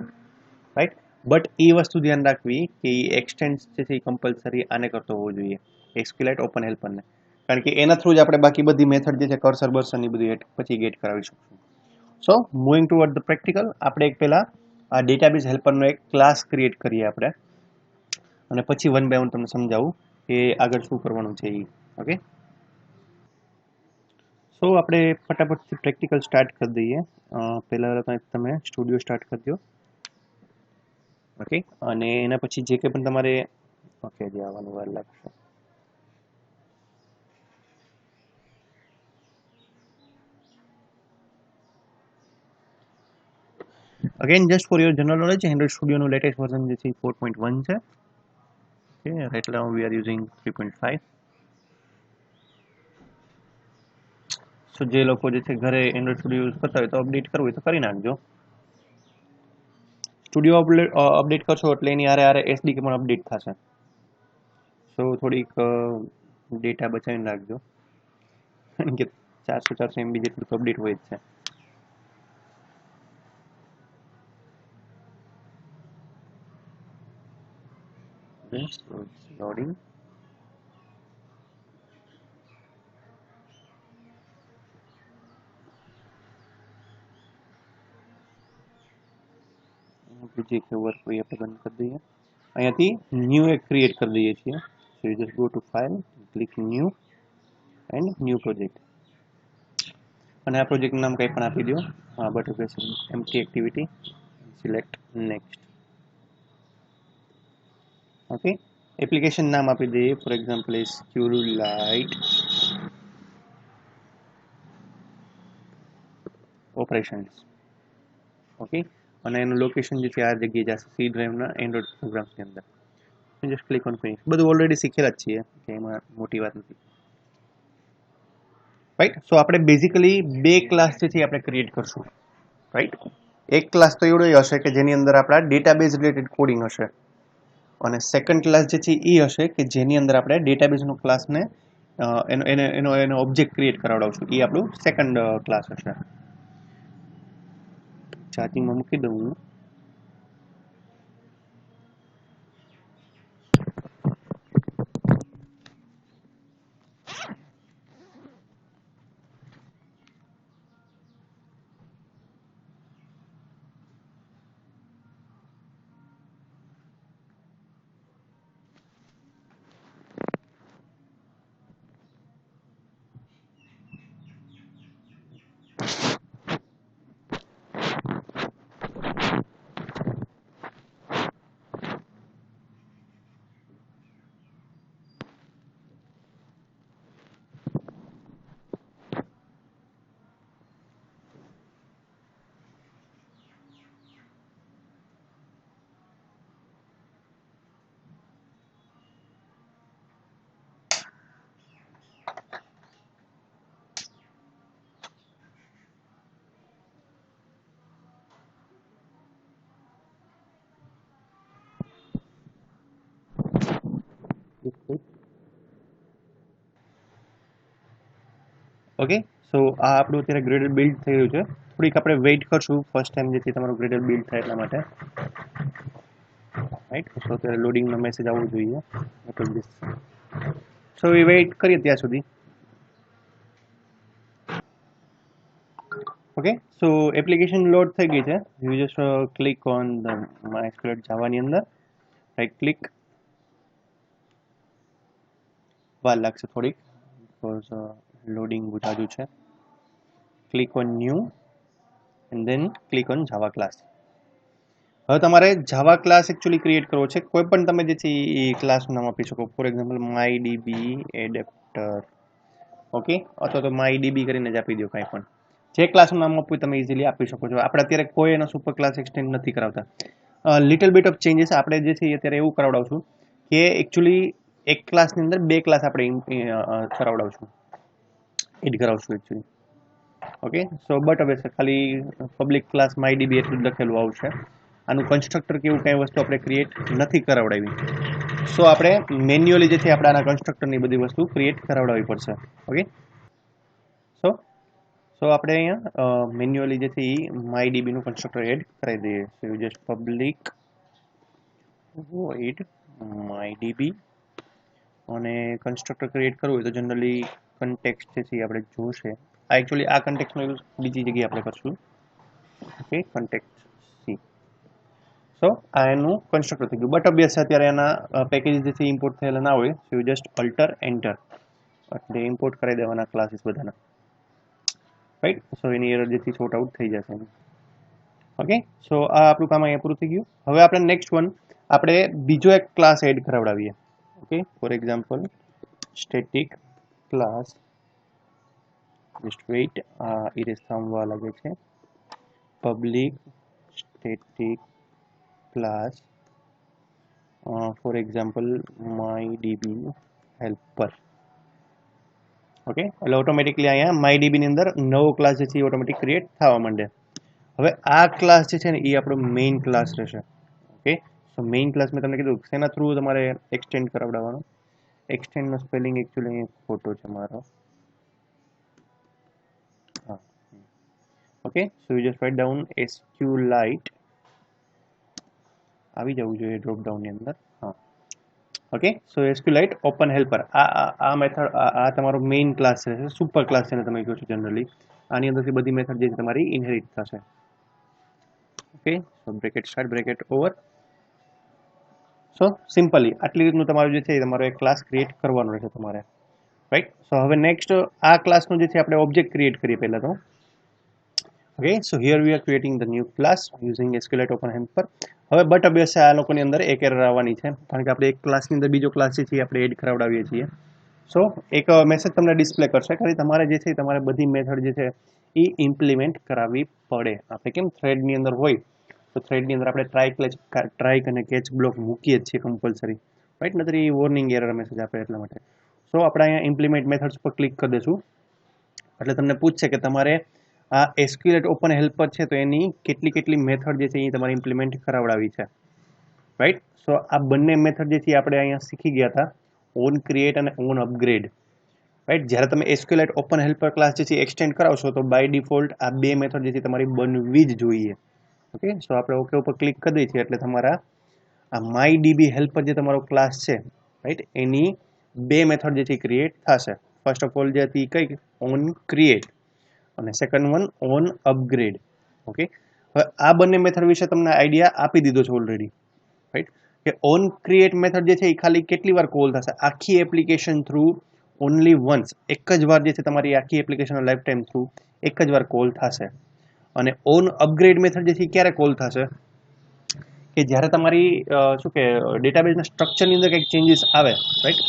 રાઈટ? બટ એ વસ્તુ ધ્યાન રાખવી કે એક્સટેન્ડ જે છે એ કમ્પલસરી આને કરતો હોવો જોઈએ, SQLite ઓપન હેલ્પરને, કારણ કે એના થ્રુ જ આપણે બાકી બધી મેથડ જે છે કર્સર બર્સર ની બધી પછી ગેટ કરાવી શકશું. સો મૂવિંગ ટુવર્ડ ધ પ્રેક્ટિકલ, આપણે એક પહેલા આ ડેટાબેઝ હેલ્પરનો એક ક્લાસ ક્રિએટ કરીએ આપણે, અને પછી વન બાય વન તમને સમજાવું કે આગળ શું કરવાનું છે એ. ઓકે, સો આપણે ફટાફટથી પ્રેક્ટિકલ સ્ટાર્ટ કરી દઈએ. પહેલાં તમે સ્ટુડિયો સ્ટાર્ટ કરી દો. ઓકે, અને એના પછી જે કંઈ પણ તમારે ઓકે જે આવવાની વાર લાગશે. Again just for your general knowledge, Android સ્ટુડિયોનું લેટેસ્ટ વર્ઝન જે છે 4.1 છે. Okay, right now we are using 3.5. So જે લોકો જે છે ઘરે એન્ડ્રોઇડ સ્ટુડિયો યુઝ કરતા હોય તો અપડેટ કરવું હોય તો કરી નાખજો. સ્ટુડિયો અપડેટ કરશો એટલે એની હારે SDK પણ અપડેટ થશે. સો થોડીક ડેટા બચાવીને રાખજો, કારણ કે 400 MB જેટલું તો અપડેટ હોય જ છે. લોડિંગ. જે કે વર્ક હોય આપણે બંધ કરી દઈએ, અહીંયાથી ન્યૂ એક ક્રિએટ કરી દઈએ છીએ. સો you just go to file, click new and new project, અને આ પ્રોજેક્ટનું નામ કંઈ પણ આપી દો. Butterfly empty activity, select next. Okay, application નામ આપી દઈએ, for example SQLite operations. Okay, અને એનું લોકેશન જે છે આ જગ્યાએ જશે, સી ડ્રાઈવના એન્ડ્રોઇડ પ્રોગ્રામ્સની અંદર. Just click on finish. બધું ઓલરેડી શીખેલા જ છીએ, કે એમાં મોટી વાત નથી, રાઈટ? સો આપણે બેઝિકલી બે ક્લાસ જે છે આપણે ક્રિએટ કરશું, રાઈટ? એક ક્લાસ તો એવડો હશે કે જેની અંદર આપણા ડેટાબેઝ રિલેટેડ કોડિંગ હશે, અને સેકન્ડ ક્લાસ જે છે એ હશે કે જેની અંદર આપણે ડેટાબેઝનો ક્લાસને એનો ઓબ્જેક્ટ ક્રિએટ કરાવડાવશું. એ આપણું સેકન્ડ ક્લાસ હશે. ચાર્જિંગમાં મૂકી દઉં હું. ઓકે, સો આ આપણું અત્યારે ગ્રેડર બિલ્ડ થઈ રહ્યું છે. થોડીક આપણે વેઇટ કરશું, ફર્સ્ટ ટાઈમ જેથી તમારું ગ્રેડર બિલ્ડ થાય એટલા માટે, રાઈટ? સો અત્યારે લોડિંગનો મેસેજ આવવો જોઈએ. સો એ વેઇટ કરીએ ત્યાં સુધી. ઓકે, સો એપ્લિકેશન લોડ થઈ ગઈ છે. You just click on the MySQL જાવાની અંદર, રાઈટ ક્લિક. વાર લાગશે થોડીક, બીકોઝ લોડિંગ જાજુ છે. Click on new and then click on Java class. હવે તમારે જાવા ક્લાસ એકચ્યુઅલી ક્રિએટ કરવો છે. કોઈ પણ તમે જે છે એ ક્લાસનું નામ આપી શકો, for example MyDB adapter, okay, અથવા તો MyDB કરીને જ આપી દો. કાંઈ પણ જે ક્લાસનું નામ આપવું તમે ઇઝીલી આપી શકો છો. આપણે અત્યારે કોઈ એનો સુપર ક્લાસ એક્સટેન્ડ નથી કરાવતા. લિટલ બીટ ઓફ ચેન્જીસ આપણે જે છે એ અત્યારે એવું કરાવડાવશું કે એકચ્યુઅલી એક ક્લાસની અંદર બે ક્લાસ આપણે કરાવડાવશું, એડ કરાવશું એકચ્યુઅલી. ઓકે, સો બટ હવે ખાલી પબ્લિક ક્લાસ માયડીબી એટલું જ લખેલું આવશે. આનું કન્સ્ટ્રક્ટર કે એવું કંઈ વસ્તુ આપણે ક્રિએટ નથી કરાવડાવી. સો આપણે મેન્યુઅલી જે છે આપણે આના કન્સ્ટ્રક્ટરની બધી વસ્તુ ક્રિએટ કરાવડાવવી પડશે. ઓકે, સો સો આપણે અહીંયા મેન્યુઅલી જે છે એ માયડીબીનું કન્સ્ટ્રક્ટર એડ કરાવી દઈએ. સો you just public void mydb, અને કન્સ્ટ્રક્ટર ક્રિએટ કરવું હોય તો જનરલી કન્ટેક્સ્ટ જે છે આપણે જોશે. આ એકચ્યુઅલી આ કન્ટેક્સ્ટનો યુઝ બીજી જગ્યાએ આપણે કરશું. Okay, contact C. સો આ એનું કન્સ્ટ્રક્ટર થઈ ગયું. બટ ઓબ્વિયસ અત્યારે એના પેકેજીસ જે છે ઇમ્પોર્ટ થયેલા ના હોય, સો યુ જસ્ટ અલ્ટર એન્ટર એટલે ઇમ્પોર્ટ કરી દેવાના ક્લાસીસ બધાના. રાઈટ, સો એની એરર જેથી સોર્ટ આઉટ થઈ જશે. ઓકે, સો આ આપણું કામ અહીંયા પૂરું થઈ ગયું. હવે આપણે નેક્સ્ટ વન આપણે બીજો એક ક્લાસ એડ કરાવડાવીએ. Okay, for example static class, just wait, erase થવા લાગે છે. Public static class for example my DB helper. Okay, એટલે ઓટોમેટિકલી અહીંયા માયડીબી ની અંદર નવો ક્લાસ જે છે એ ઓટોમેટિક ક્રિએટ થવા માંડે. હવે આ ક્લાસ જે છે ને એ આપણો મેઇન ક્લાસ રહેશે. ઓકે, સો મેઇન ક્લાસ મેં તમને કીધું શેના થ્રુ તમારે એક્સટેન્ડ કરાવડાવવાનો. એક્સટેન્ડનો સ્પેલિંગ એકચ્યુઅલી અહીં ખોટો છે મારો. હા, okay, so you just write down SQLite, આવી જવું જોઈએ ડ્રોપ ડાઉનની અંદર. હા, ઓકે, સો SQLite ઓપન હેલ્પર, આ મેથડ આ તમારો મેઇન ક્લાસ છે, સુપર ક્લાસ છે ને તમે કહો છો જનરલી. આની અંદરથી બધી મેથડ જે છે તમારી ઇનહેરિટ થશે. ઓકે, સો બ્રેકેટ સ્ટાર્ટ, બ્રેકેટ ઓવર. સો સિમ્પલી આટલી રીતનું તમારું જે છે એ તમારો એક ક્લાસ ક્રિએટ કરવાનો રહેશે તમારે. રાઈટ, સો હવે નેક્સ્ટ આ ક્લાસનું જે છે આપણે ઓબ્જેક્ટ ક્રિએટ કરીએ પહેલા તો. Okay, so here we are creating the new class using SQLite open helper. હવે બટ ઓબ્વિયસ આ લોકોની અંદર એક એરર આવવાની છે, કારણ કે આપણે એક ક્લાસની અંદર બીજો ક્લાસ જે છે આપણે એડ કરાવડાવીએ છીએ. સો એક મેસેજ તમને ડિસ્પ્લે કરશે, ખાલી તમારે જે છે તમારે બધી મેથડ જે છે એ ઇમ્પ્લિમેન્ટ કરાવવી પડે. આપણે કેમ થ્રેડની અંદર હોય તો થ્રેડની અંદર આપણે ટ્રાય અને કેચ બ્લોક મૂકીએ જ છીએ કમ્પલસરી. રાઈટ, નતર એ વોર્નિંગ એરર મેસેજ આપે એટલા માટે. સો આપણે અહીંયા ઇમ્પ્લિમેન્ટ મેથડ્સ પર ક્લિક કરી દઈશું એટલે તમને પૂછશે કે તમારે આ SQLite ઓપન હેલ્પર છે તો એની કેટલી મેથડ જે છે એ તમારે ઇમ્પ્લિમેન્ટ કરાવડાવી છે. રાઈટ, સો આ બંને મેથડ જે છે આપણે અહીંયા શીખી ગયા હતા, ઓન ક્રિએટ અને ઓન અપગ્રેડ. રાઈટ, જ્યારે તમે SQLite ઓપન હેલ્પર ક્લાસ જે છે એક્સટેન્ડ કરાવશો તો બાય ડિફોલ્ટ આ બે મેથડ જે છે તમારી બનવી જ જોઈએ. ઓકે, સો આપણે ઓકે ઉપર ક્લિક કરી દઈએ છીએ એટલે તમારા આ માયડીબી હેલ્પર જે તમારો ક્લાસ છે, રાઈટ, એની બે મેથડ જે છે ક્રિએટ થશે. ફર્સ્ટ ઓફ ઓલ જે હતી કઈ, ઓન ક્રિએટ, અને second one on upgrade. Okay, હવે આ બંને મેથડ વિશે તમને આઈડિયા આપી દીધો છે ઓલરેડી. રાઈટ, કે ઓન ક્રિએટ મેથડ જે છે એ ખાલી કેટલી વાર કોલ થશે આખી એપ્લિકેશન થ્રુ, ઓનલી વન્સ, એક જ વાર જે છે તમારી આખી એપ્લિકેશનનો લાઈફ ટાઈમ થ્રુ એક જ વાર કોલ થશે. અને ઓન અપગ્રેડ મેથડ જે છે ક્યારે કોલ થશે કે જ્યારે તમારી શું કે ડેટાબેઝના સ્ટ્રક્ચરની અંદર કંઈક ચેન્જીસ આવે. રાઈટ,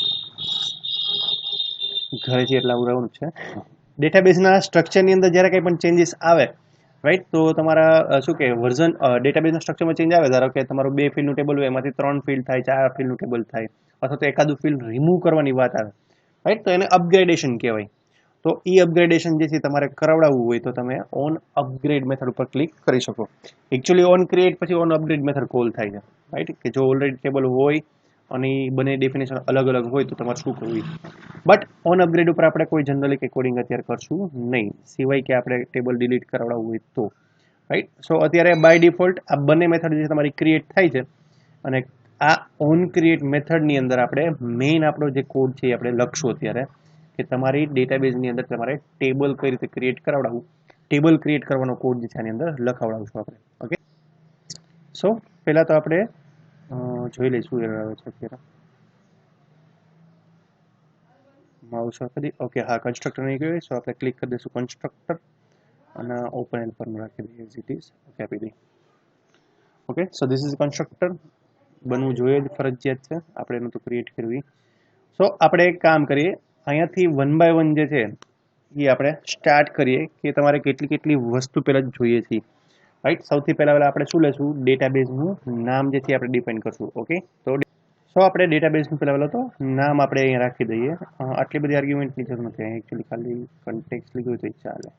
ઘરે છે એટલે આવું રહેવાનું છે. ડેટાબેઝના સ્ટ્રક્ચરની અંદર જ્યારે કંઈ પણ ચેન્જીસ આવે, રાઈટ, તો તમારા શું કે વર્ઝન ડેટાબેઝના સ્ટ્રક્ચરમાં ચેન્જ આવે, ધારો કે તમારું 2 ફિલ્ડનું ટેબલ હોય એમાંથી 3 ફિલ્ડ થાય, 4 ફિલ્ડનું ટેબલ થાય, અથવા તો એકાદું ફિલ્ડ રિમૂવ કરવાની વાત આવે, રાઈટ, તો એને અપગ્રેડેશન કહેવાય. તો એ અપગ્રેડેશન જે છે તમારે કરાવડાવવું હોય તો તમે ઓન અપગ્રેડ મેથડ ઉપર ક્લિક કરી શકો. એકચ્યુઅલી ઓન ક્રિએટ પછી ઓન અપગ્રેડ મેથડ કોલ થાય છે. રાઈટ, કે જો ઓલરેડી ટેબલ હોય અને બંને ડેફિનેશન અલગ અલગ હોય તો તમારે શું કરવું. બટ ઓન અપગ્રેડ ઉપર આપણે કોઈ જનરલી કે કોડિંગ અત્યારે કરશું નહીં, સિવાય કે આપણે ટેબલ ડિલીટ કરાવડાવવું હોય તો. રાઈટ, સો અત્યારે બાય ડિફોલ્ટ આ બંને મેથડ જે તમારી ક્રિએટ થાય છે, અને આ ઓન ક્રિએટ મેથડની અંદર આપણે મેઇન આપણો જે કોડ છે એ આપણે લખશું અત્યારે, કે તમારી ડેટાબેઝની અંદર તમારે ટેબલ કઈ રીતે ક્રિએટ કરાવડાવવું, ટેબલ ક્રિએટ કરવાનો કોડ જે છે આની અંદર લખાવડાવશું આપણે. ઓકે, સો પહેલાં તો આપણે જોઈ લઈશું એરર આવે છે અત્યારે. માઉસ કરી, ઓકે, હા, કન્સ્ટ્રક્ટર નહીં ગયું, સો આપણે ક્લિક કરી દઈશું કન્સ્ટ્રક્ટર અને ઓપન હેલ્પરમાં રાખી દઈએ એઝ ઇટ ઇઝ. ઓકે, આપી દઈએ. Okay, so this is constructor, બનવું જોઈએ જ, ફરજિયાત છે, આપણે એનું તો ક્રિએટ કરવી. સો આપણે એક કામ કરીએ, અહીંયાથી 1 બાય 1 જે છે એ આપણે સ્ટાર્ટ કરીએ કે તમારે કેટલી વસ્તુ પહેલાં જોઈએ છે. રાઈટ, સૌથી પહેલાં આપણે શું લેશું, ડેટાબેઝનું નામ જે છે આપણે ડિફાઇન કરશું. ઓકે, તો સો આપણે ડેટાબેઝનું પહેલાં તો નામ આપણે અહીંયા રાખી દઈએ. આટલી બધી આર્ગ્યુમેન્ટની જરૂર નથી, એકચ્યુઅલી ખાલી કન્ટેક્સ્ટ લીધું તો ચાલે.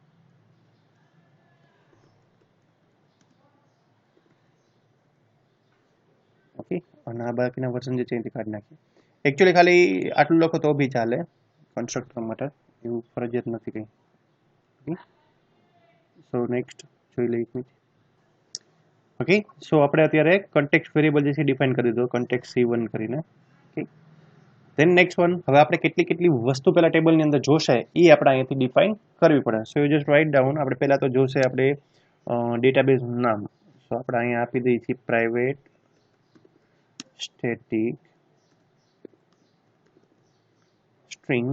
ઓકે, અને આ બાકીના વર્ઝન જે છે એથી કાઢી નાખીએ. એકચ્યુઅલી ખાલી આટલું લખો તો બી ચાલે કન્સ્ટ્રક્ટર માટે, એવું ફરજિયાત નથી કંઈ. ઓકે, સો નેક્સ્ટ જોઈ લઈએ એક મિનિટ. ઓકે, સો આપણે અત્યારે કન્ટેક્સ્ટ વેરિયેબલ જે છે ડિફાઇન કરી દીધો કન્ટેક્સ્ટ C1 કરીને. ઓકે, ધેન નેક્સ્ટ વન, હવે આપણે કેટલી વસ્તુ પહેલા ટેબલની અંદર જોશે એ આપણે અહીંયાથી ડિફાઇન કરવી પડે. સો યુ જસ્ટ રાઇટ ડાઉન. આપણે પહેલા તો જોશે આપણે ડેટાબેઝ નામ. સો આપણે અહીંયા આપી દઈએ છીએ private static string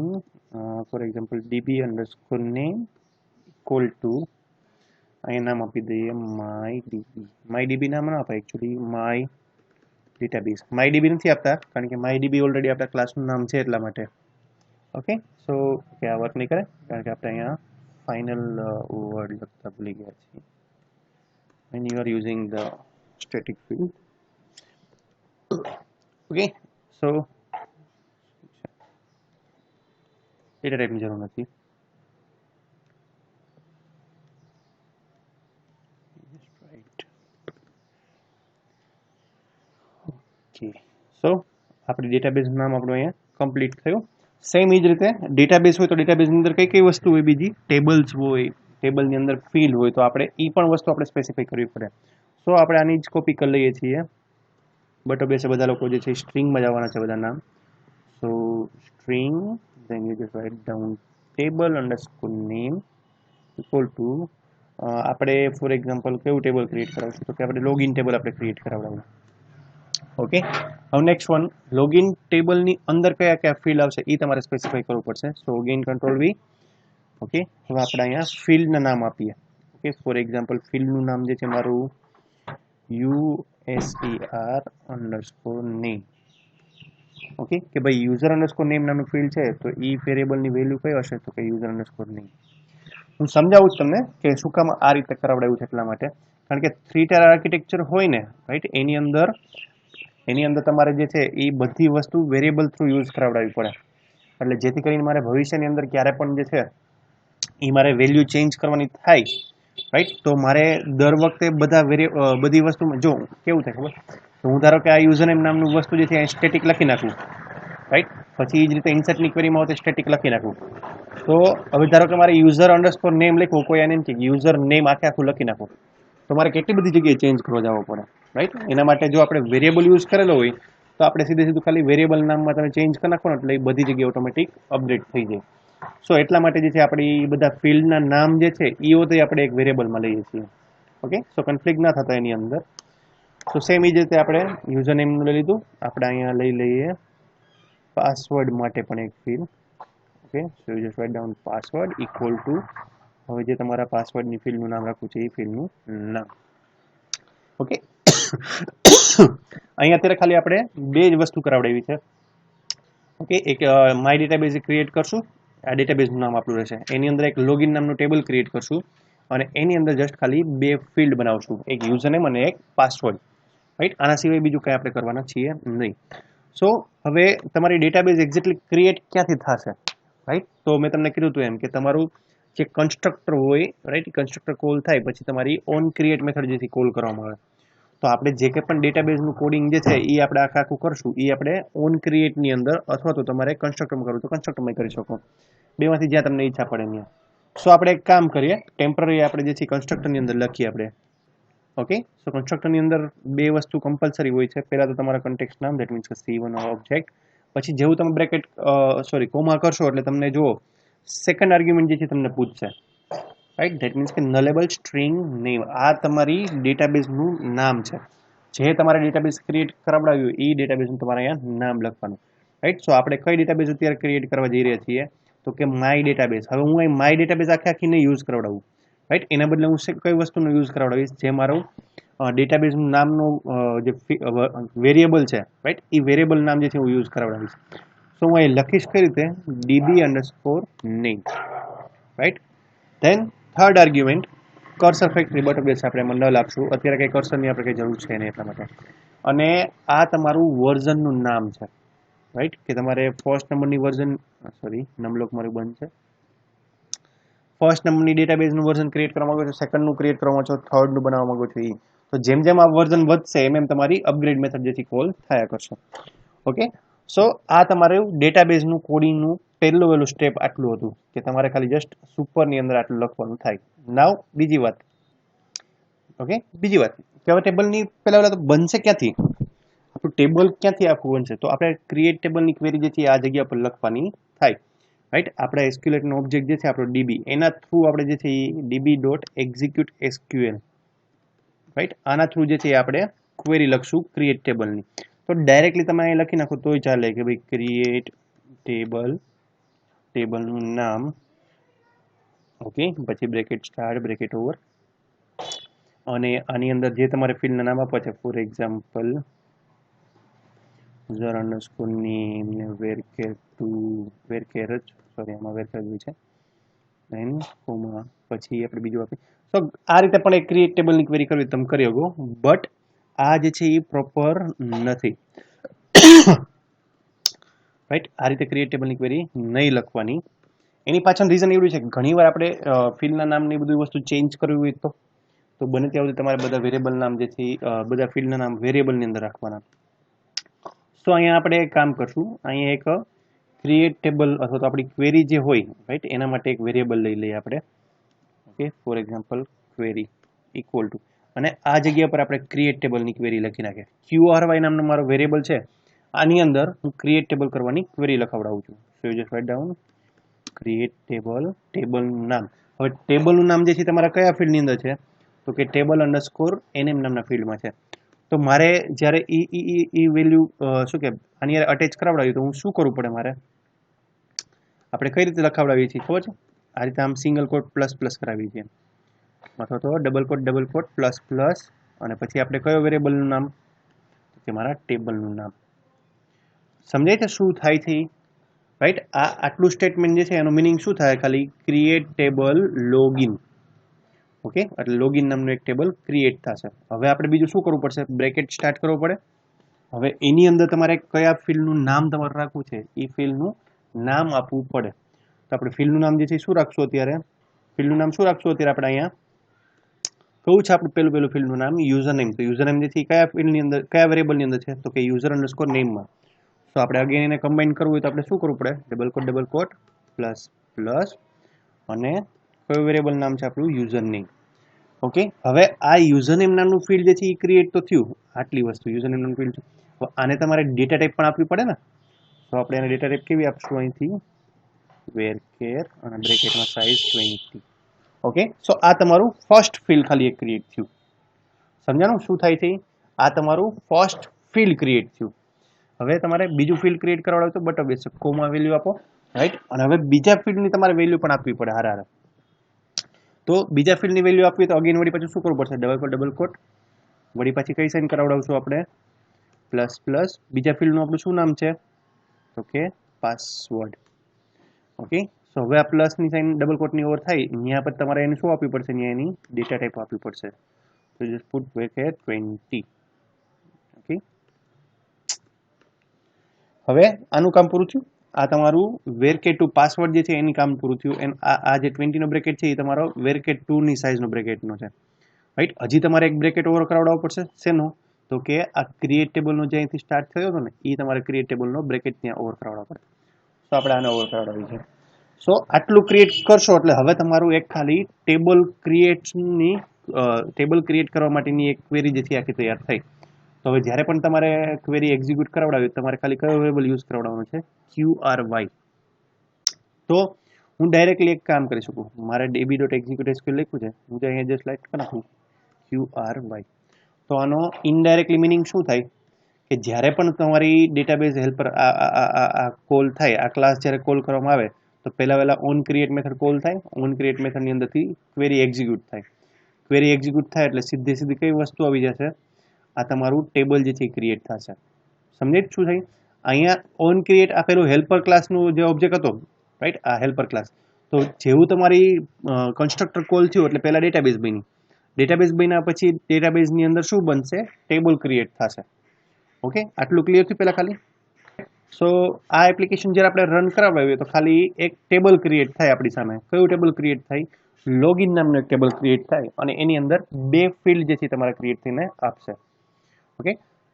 for example db underscore name equal two, અહીંયા નામ આપી દઈએ MyDB નામ ના અપાય એકચ્યુઅલી, માય ડેટાબેઝ. MyDB નથી આપતા કારણ કે MyDB ઓલરેડી આપણા ક્લાસનું નામ છે એટલા માટે. ઓકે, સો કે આ વર્ક નહીં કરે કારણ કે આપણે અહીંયા ફાઇનલ વર્ડ લખતા ભૂલી ગયા છીએ when you are using the static field. Okay, so data ટાઈપની જરૂર નથી. ઓકે, સો આપણી ડેટાબેઝનું નામ આપણું અહીંયા કમ્પ્લીટ થયું. સેમ એ જ રીતે ડેટાબેઝ હોય તો ડેટાબેઝની અંદર કઈ વસ્તુ હોય, બીજી ટેબલ્સ હોય, ટેબલની અંદર ફિલ્ડ હોય તો આપણે એ પણ વસ્તુ આપણે સ્પેસિફાઈ કરવી પડે. સો આપણે આની જ કોપી કરી લઈએ છીએ. બટ બેસે બધા લોકો જે છે સ્ટ્રિંગમાં જ આવવાના છે બધા નામ. સો string then you just write down table underscore name equal to આપણે ફોર એક્ઝામ્પલ કેવું ટેબલ ક્રિએટ કરાવશું તો કે આપણે લોગિન ટેબલ આપણે ક્રિએટ કરાવડાવું. ઓકે, હવે નેક્સ્ટ વન, લોગિન ટેબલની અંદર કયા કયા ફિલ્ડ આવશે એ તમારે સ્પેસિફાઈ કરવું પડશે. સો અગેન કંટ્રોલ V. ઓકે, હવે આપણે અહીંયા ફિલ્ડના નામ આપીએ. ઓકે, ફોર એક્ઝામ્પલ ફિલ્ડનું નામ જે છે મારું user અંડરસ્કોર નેમ. ઓકે, કે ભાઈ યુઝર અંડરસ્કોર નેમ નામનું ફિલ્ડ છે તો એ વેરિયેબલની વેલ્યુ કઈ હશે તો કે યુઝર અંડરસ્કોર નેમ. હું સમજાવું છું તમને કે શું કામ આ રીતે કરાવડાવ્યું છે એટલા માટે, કારણ કે 3 ટાયર આર્કિટેક્ચર હોય ને, રાઈટ, એની અંદર તમારે જે છે એ બધી વસ્તુ વેરિયેબલ થ્રુ યુઝ કરાવડાવવી પડે. એટલે જેથી કરીને મારે ભવિષ્યની અંદર ક્યારે પણ જે છે એ મારે વેલ્યુ ચેન્જ કરવાની થાય, રાઈટ, તો મારે દર વખતે બધી વસ્તુમાં જો કેવું થાય ખબર, તો હું ધારો કે આ યુઝર નેમ નામનું વસ્તુ જે છે સ્ટેટિક લખી નાખું, રાઈટ, પછી એ જ રીતે ઇન્સર્ટની ક્વેરીમાં હોય તો સ્ટેટિક લખી નાખું. તો હવે ધારો કે મારે યુઝર અંડરસ્કોર નેમ લખવું, કોઈ એને એમ કે યુઝર નેમ આખું લખી નાખું તો મારે કેટલી બધી જગ્યાએ ચેન્જ કરવા જવો પડે, રાઈટ. એના માટે જો આપણે વેરિયેબલ યુઝ કરેલો હોય તો આપણે સીધું ખાલી વેરિયેબલ નામમાં તમે ચેન્જ કરી નાખો ને એટલે એ બધી જગ્યાએ ઓટોમેટિક અપડેટ થઈ જાય. સો એટલા માટે જે છે આપણી બધા ફિલ્ડના નામ જે છે એ હોતે આપણે એક વેરિયેબલમાં લઈએ છીએ. ઓકે, સો કન્ફ્લિક્ટ ના થતા એની અંદર. સો સેમ એ જ રીતે આપણે યુઝર નેમનું લઈ લીધું, આપણે અહીંયા લઈ લઈએ પાસવર્ડ માટે પણ એક field. Okay, so you just write down password equal to, હવે જે તમારા પાસવર્ડની ફિલ્ડનું નામ રાખવું છે એ ફિલ્ડનું નામ. ઓકે, અહીંયા અત્યારે ખાલી આપણે બે જ વસ્તુ કરાવડાવી છે. ઓકે, એક માય ડેટાબેઝ ક્રિએટ કરશું, આ ડેટાબેઝનું નામ આપણું રહેશે, એની અંદર એક લોગિન નામનું ટેબલ ક્રિએટ કરશું અને એની અંદર જસ્ટ ખાલી બે ફિલ્ડ બનાવશું, એક યુઝર નેમ અને એક પાસવર્ડ, રાઈટ. આના સિવાય બીજું કંઈ આપણે કરવાના છીએ નહીં. સો હવે તમારી ડેટાબેઝ એક્ઝેક્ટલી ક્રિએટ ક્યાંથી થશે, રાઈટ, તો મેં તમને કીધું હતું એમ કે તમારું જે કન્સ્ટ્રક્ટર હોય, રાઈટ, કન્સ્ટ્રક્ટર કોલ થાય પછી તમારી ઓન ક્રિએટ મેથડ જેથી કોલ કરવામાં આવે. તો આપણે જે કંઈ પણ ડેટાબેઝનું કોડિંગ જે છે એ આપણે આખું કરશું એ આપણે ઓન ક્રિએટની અંદર અથવા તો તમારે કન્સ્ટ્રક્ટરમાં કરવું તો કન્સ્ટ્રક્ટરમાં કરી શકો, બેમાંથી જ્યાં તમને ઈચ્છા પડે ત્યાં. સો આપણે એક કામ કરીએ, ટેમ્પરરી આપણે જે છે કન્સ્ટ્રક્ટરની અંદર લખીએ આપણે. ઓકે, સો કન્સ્ટ્રક્ટરની અંદર બે વસ્તુ કમ્પલસરી હોય છે. પહેલાં તો તમારા કન્ટેક્સ્ટ નામ, દેટ મીન્સ કે C1 ઓબ્જેક્ટ, પછી જેવું તમે બ્રેકેટ કોમા કરશો એટલે તમને જુઓ સેકન્ડ આર્ગ્યુમેન્ટ જે છે તમને પૂછશે, રાઈટ, ધેટ મીન્સ કે નલેબલ સ્ટ્રિંગ નેમ. આ તમારી ડેટાબેઝનું નામ છે, જે તમારે ડેટાબેઝ ક્રિએટ કરાવડાવ્યું એ ડેટાબેઝનું તમારે અહીંયા નામ લખવાનું, રાઈટ. સો આપણે કઈ ડેટાબેઝ અત્યારે ક્રિએટ કરવા જઈ રહ્યા છીએ તો કે માય ડેટાબેઝ. હવે હું અહીં માય ડેટાબેઝ આખી નહીં યુઝ કરાવડાવું, રાઈટ, એના બદલે હું કઈ વસ્તુનો યુઝ કરાવડાવીશ, જે મારું ડેટાબેઝનું નામનું જે વેરિયેબલ છે, રાઈટ, એ વેરિયેબલ નામ જે છે હું યુઝ કરાવડાવીશ. સો હું અહીં લખીશ કઈ રીતે, db underscore name, right. Then third argument cursor factory, but બેસ આપણે એમાં ન લાગશું અત્યારે, કંઈ કર્સરની આપણે કંઈ જરૂર છે નહીં એટલા માટે. અને આ તમારું વર્ઝનનું નામ છે, રાઈટ, કે તમારે ફર્સ્ટ નંબરની વર્ઝન, સોરી નમલોક મારું બંધ છે, ફર્સ્ટ નંબરની ડેટાબેઝનું વર્ઝન ક્રિએટ કરવા માંગો છો, સેકન્ડનું ક્રિએટ કરવા માંગો છો, થર્ડનું બનાવવા માંગો છો. તો જેમ જેમ આ વર્ઝન વધશે એમ એમ તમારી અપગ્રેડ મેથડ જેથી કોલ થયા કરશે. ઓકે, સો આ તમારું ડેટાબેઝનું કોડિંગનું પહેલું વહેલું સ્ટેપ આટલું હતું કે તમારે ખાલી જસ્ટ સુપરની અંદર આટલું લખવાનું થાય. નાવ બીજી વાત, ઓકે, બીજી વાત કે હવે ટેબલની પહેલા તો બનશે ક્યાંથી, આપણું ટેબલ ક્યાંથી આખું બનશે, તો આપણે ક્રિએટ ટેબલની ક્વેરી જે છે આ જગ્યા પર લખવાની થાય, રાઈટ. આપણે એસક્યુએલનો ઓબ્જેક્ટ જે છે આપણો ડીબી, એના થ્રુ આપણે જે છે એ DB dot execute SQL, right, આના થ્રુ જે છે આપણે ક્વેરી લખશું ક્રિએટ ટેબલની. તો ડાયરેક્ટલી તમે અહીં લખી નાખો તોય ચાલે કે ભાઈ ક્રિએટ ટેબલ, ટેબલનું નામ, ઓકે, પછી બ્રેકેટ સ્ટાર્ટ, બ્રેકેટ ઓવર, અને આની અંદર જે તમારે ફિલ્ડના નામ આપવા છે, for example user underscore name ને varchar to varchar જ, સોરી આમાં varchar જ છે, then કોમા પછી આપણે બીજું આપી. તો આ રીતે પણ એક ક્રિએટ ટેબલની ક્વેરી કરવી તમે કરી શકો, બટ આ જે છે એ પ્રોપર નથી, રાઈટ. આ રીતે ક્રિએટ ટેબલની ક્વેરી નહીં લખવાની. એની પાછળ રીઝન એવું છે કે ઘણીવાર આપણે ફિલ્ડના નામની બધી વસ્તુ ચેન્જ કરવી હોય તો બને ત્યાં સુધી તમારે બધા વેરિયેબલ નામ જે છે બધા ફિલ્ડના નામ વેરિયેબલની અંદર રાખવાના. તો અહીંયા આપણે એક કામ કરશું, અહીંયા એક ક્રિએટ ટેબલ અથવા તો આપણી ક્વેરી જે હોય, રાઈટ, એના માટે એક વેરિયેબલ લઈ લઈએ આપણે, okay, for example query equal to, અને આ જગ્યા પર આપણે ક્રિએટ ટેબલની ક્વેરી લખી નાખીએ. QRY નામનો મારો વેરિયેબલ છે, આની અંદર હું ક્રિએટ ટેબલ કરવાની ક્વેરી લખાવડાવું છું. So you just write down create table, ટેબલનું નામ. હવે ટેબલનું નામ જે છે તમારા કયા ફિલ્ડની અંદર છે, તો કે ટેબલ અંડરસ્કોર NM નામના ફિલ્ડમાં છે. તો મારે જ્યારે ઈ વેલ્યુ શું કે આની અટેચ કરાવડાવી તો હું શું કરવું પડે, મારે આપણે કઈ રીતે લખાવડાવીએ છીએ ખબર છે, આ રીતે આમ સિંગલ કોટ પ્લસ પ્લસ કરાવીએ છીએ, અથવા તો ડબલ કોટ પ્લસ પ્લસ, અને પછી આપણે કયો વેરિયેબલનું નામ, કે મારા ટેબલનું નામ. સમજાય છે શું થાય છે, રાઈટ. આ આટલું સ્ટેટમેન્ટ જે છે એનો મિનિંગ શું થાય, ખાલી ક્રિએટ ટેબલ લોગિન, ઓકે, એટલે લોગિન નામનું એક ટેબલ ક્રિએટ થશે. હવે આપણે બીજું શું કરવું પડશે, બ્રેકેટ સ્ટાર્ટ કરવો પડે. હવે એની અંદર તમારે કયા ફિલ્ડનું નામ તમારે રાખવું છે એ ફિલ્ડનું નામ આપવું પડે. તો આપણે ફિલ્ડનું નામ જે છે શું રાખશું અત્યારે, ફિલ્ડનું નામ શું રાખશું અત્યારે આપણે અહીંયા કયું છે આપણું પહેલું ફિલ્ડનું નામ યુઝર નેમ. તો યુઝર નેમ જે છે કયા ફિલ્ડની અંદર, કયા વેરિયેબલની અંદર છે, તો કે યુઝર અંડરસ્કોર નેમમાં. તો આપણે અગેન એને કમ્બાઈન કરવું હોય તો આપણે શું કરવું પડે, ડબલ કોટ પ્લસ પ્લસ, અને કયું વેરિયેબલ નામ છે આપણું યુઝર નેમ. ઓકે, હવે આ યુઝર નેમ નામનું ફિલ્ડ જે છે એ ક્રિએટ તો થયું, આટલી વસ્તુ યુઝર નેમ નામનું ફિલ્ડ. તો આને તમારે ડેટા ટાઈપ પણ આપવી પડે ને, તો આપણે એને ડેટા ટાઈપ કેવી આપશું, અહીંથી varchar અને બ્રેકેટમાં સાઇઝ 20. ઓકે, સો આ તમારું ફર્સ્ટ ફિલ્ડ ખાલી એક ક્રિએટ થયું. સમજાણું શું થાય છે, આ તમારું ફર્સ્ટ ફિલ્ડ ક્રિએટ થયું. હવે તમારે બીજું ફિલ્ડ ક્રિએટ કરવાનું તો બટ ઓબ્વિયસ કોમા વેલ્યુ આપો, રાઈટ. અને હવે બીજા ફિલ્ડની તમારે વેલ્યુ પણ આપવી પડે હારે. તો બીજા ફિલ્ડની વેલ્યુ આપવી તો અગેન વળી પાછું શું કરવું પડશે, ડબલ કોટ વળી પાછી કઈ સાઇન કરાવડાવશું આપણે, પ્લસ પ્લસ, બીજા ફિલ્ડનું આપણું શું નામ છે, તો કે પાસવર્ડ. ઓકે, સો હવે આ પ્લસની સાઇન ડબલ કોટની ઓવર થાય, અહીંયા પર તમારે એને શું આપવી પડશે, અહીંયા એની ડેટા ટાઈપ આપવી પડશે. તો જસ્ટ પુટ varchar 20. ઓકે, હવે આનું કામ પૂરું થયું. આ તમારું varchar 2 પાસવર્ડ જે છે એની કામ પૂરું થયું. એન્ડ આ જે 20 નો બ્રેકેટ છે એ તમારો varchar 2 ની સાઇઝનો બ્રેકેટનો છે, રાઈટ. હજી તમારે એક બ્રેકેટ ઓવર કરાવડાવવો પડશે, શેનો, તો કે આ ક્રિએટ ટેબલનો જે અહીંથી સ્ટાર્ટ થયો હતો ને એ તમારે ક્રિએટ ટેબલનો બ્રેકેટ ત્યાં ઓવર કરાવડાવવો પડે. તો આપણે આને ઓવર કરાવડાવી છે. સો આટલું ક્રિએટ કરશો એટલે હવે તમારું એક ખાલી ટેબલ ક્રિએટ કરવા માટેની એક ક્વેરી જે છે આખી તૈયાર થઈ. તો હવે જ્યારે પણ તમારે ક્વેરી એક્ઝિક્યુટ કરાવડાવી તમારે ખાલી કયો વેરિયેબલ યુઝ કરાવડાવવાનો છે, QRY. તો હું ડાયરેક્ટલી એક કામ કરી શકું, મારે db.execute SQL લખ્યું છે, હું તો અહીંયા જસ્ટ લાઈટ કરી નાખું QRY. તો આનો ઇનડાયરેક્ટલી મિનિંગ શું થાય કે જ્યારે પણ તમારી ડેટાબેઝ હેલ્પર આ કોલ થાય, આ ક્લાસ જ્યારે કોલ કરવામાં આવે તો પહેલા ઓન ક્રિએટ મેથડ કોલ થાય, ઓન ક્રિએટ મેથડની અંદરથી ક્વેરી એક્ઝિક્યુટ થાય. ક્વેરી એક્ઝિક્યુટ થાય એટલે સીધી કઈ વસ્તુ આવી જશે, આ તમારું ટેબલ જે છે એ ક્રિએટ થશે. સમજે શું થાય, અહીંયા ઓન ક્રિએટ આ પેલું હેલ્પર ક્લાસનું જે ઓબ્જેક્ટ હતો, રાઈટ, આ હેલ્પર ક્લાસ. તો જેવું તમારી કન્સ્ટ્રક્ટર કોલ થયું એટલે પહેલા ડેટાબેઝ બની, ડેટાબેઝ બન્યા પછી ડેટાબેઝની અંદર શું બનશે, ટેબલ ક્રિએટ થશે. ઓકે, આટલું ક્લિયર થયું પહેલાં ખાલી. સો આ એપ્લિકેશન જ્યારે આપણે રન કરાવડાવીએ તો ખાલી એક ટેબલ ક્રિએટ થાય આપણી સામે. કયું ટેબલ ક્રિએટ થાય? લોગિન નામનું એક ટેબલ ક્રિએટ થાય અને એની અંદર 2 ફિલ્ડ જે છે તમારા ક્રિએટ થઈને આપશે. ઓકે,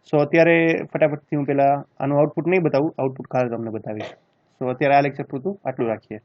સો અત્યારે ફટાફટથી હું પહેલાં આનું આઉટપુટ નહીં બતાવું, આઉટપુટ ખાલી તમને બતાવીશ. સો અત્યારે આ લેક્ચર પૂરતું આટલું રાખીએ.